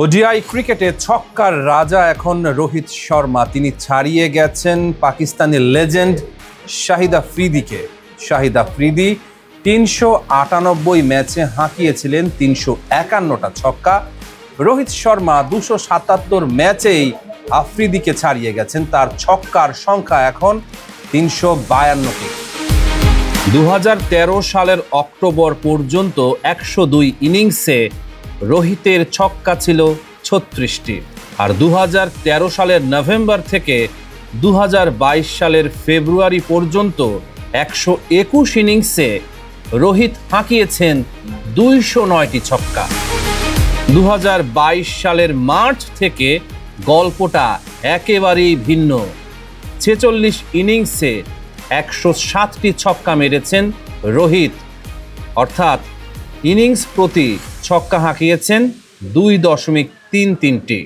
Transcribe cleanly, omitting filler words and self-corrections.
ODI ক্রিকেটে ছক্কার রাজা এখন রোহিত শর্মা। তিনি ছাড়িয়ে গেছেন পাকিস্তানের লেজেন্ড শাহিদ আফ্রিদিকে। শাহিদ আফ্রিদি ৩৯৮ ম্যাচে হাঁকিয়েছিলেন ৩৫১টা ছক্কা। রোহিত শর্মা ২৭৭ ম্যাচেই আফ্রিদিকে ছাড়িয়ে গেছেন। তার ছক্কার সংখ্যা এখন ৩৫২টি। ২০১৩ সালের অক্টোবর পর্যন্ত ১০২ ইনিংসে রোহিতের ছক্কা ছিল ৩৬টি। আর ২০১৩ সালের নভেম্বর থেকে ২০২২ সালের ফেব্রুয়ারি পর্যন্ত ১২১ ইনিংসে রোহিত হাঁকিয়েছেন ২০৯টি ছক্কা। ২০২২ সালের মার্চ থেকে গল্পটা একেবারেই ভিন্ন। ৪৬ ইনিংসে ১০৭টি ছক্কা মেরেছেন রোহিত, অর্থাৎ ইনিংস প্রতি ছক্কা হাঁকিয়েছেন ২.৩৩টি।